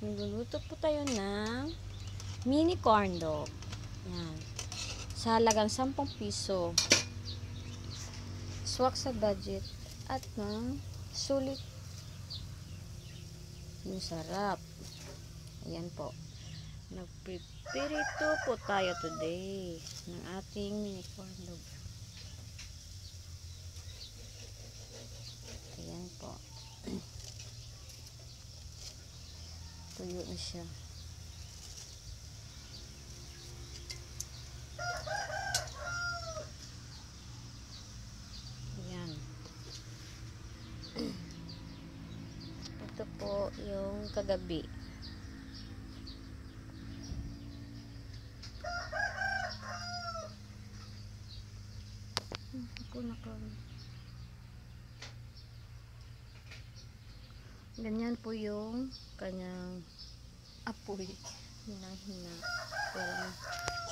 Magluluto po tayo ng mini corn dog. Yan. Sa halagang 10 piso. Swak sa budget at ng sulit yung sarap. Ayan po. Nagpipirito po tayo today ng ating mini corn dog. Ayan po. Tuyo na siya. Ayan. Ito po yung kagabi. Ganyan po yung kanyang apoy. Hinahina. Parang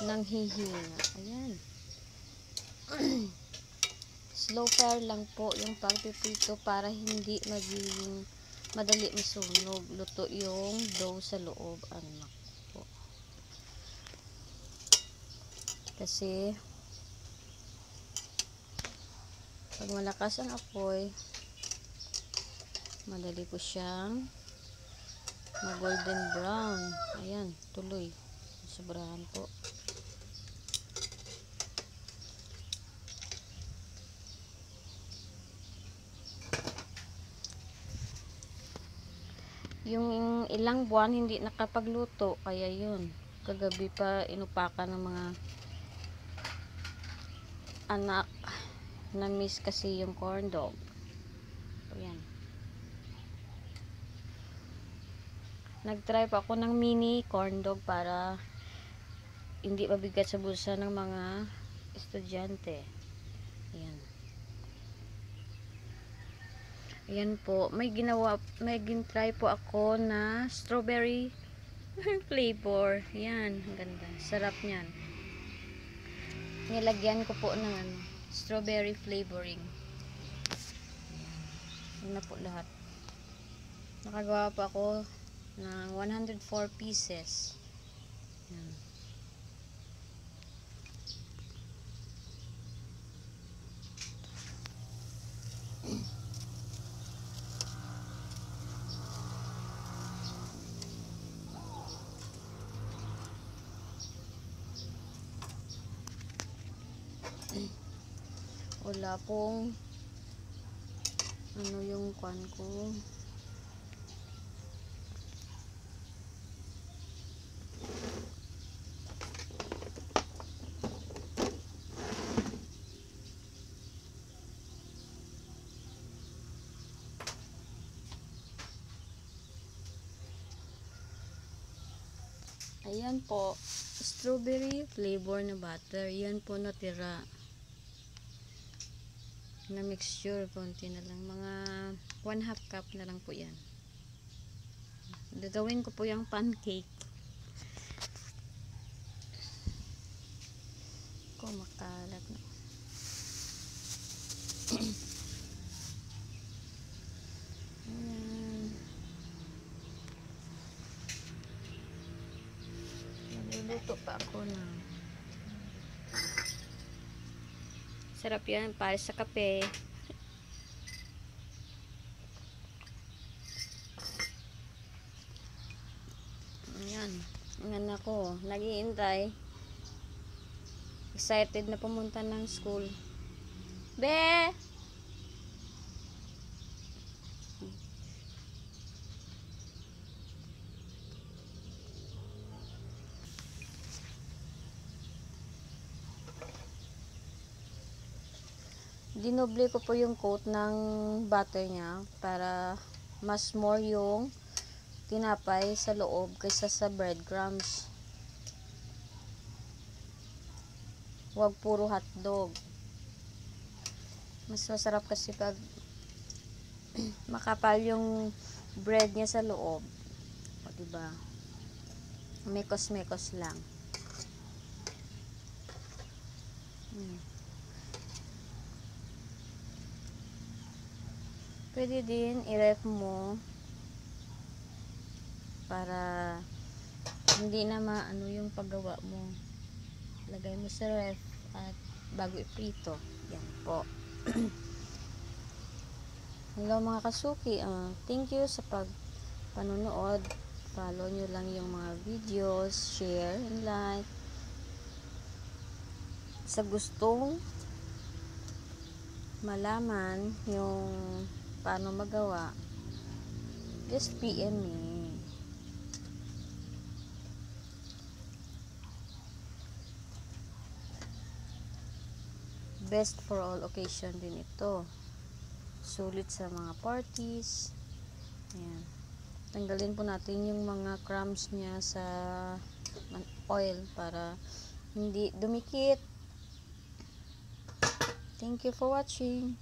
nanghihina. Ayan. Slow fire lang po yung pagpipito para hindi maging madali masunog. Luto yung dough sa loob. Anak po. Kasi pag malakas ang apoy, madali po siyang mag-golden brown. Ayan, tuloy. Sobrahan po. Yung ilang buwan hindi nakapagluto, kaya yun. Kagabi pa inupakan ng mga anak. Na-miss kasi yung corn dog. Ayan. Nag-try pa ako ng mini corn dog para hindi mabigat sa bulsa ng mga estudyante. Ayan. Ayan po. May gin-try po ako na strawberry flavor. Ayan. Ang ganda. Sarap niyan. Nilagyan ko po ng strawberry flavoring. Ayan na po lahat. Nakagawa pa ako ng 104 pieces. Ayan. Wala pong ano yung kwan ko. Ayan po, strawberry flavor na butter. Yan po natira na mixture, konti na lang, mga 1/2 cup na lang po yan. Gagawin ko po yung pancake. Makalat na. Ayan. Nagluluto pa ako na. Sarap yan para sa kape. Ayan. Ang anak ko, nag-iintay. Excited na pumunta ng school. Be! Dinoble ko po yung coat ng butter niya para mas more yung tinapay sa loob kaysa sa breadcrumbs. Huwag puro hotdog. Mas masarap kasi pag makapal yung bread niya sa loob. O, diba? Mekos-mekos lang. Pwede din i-ref mo para hindi na maano yung paggawa mo. Lagay mo sa ref at bago iprito. Yan po. Hello mga kasuki, thank you sa panonood. Follow nyo lang yung mga videos, share and like. Sa gustong malaman yung paano magawa, just PM me. Best for all occasion din ito. Sulit sa mga parties. Ayan. Tanggalin po natin yung mga crumbs niya sa oil para hindi dumikit. Thank you for watching.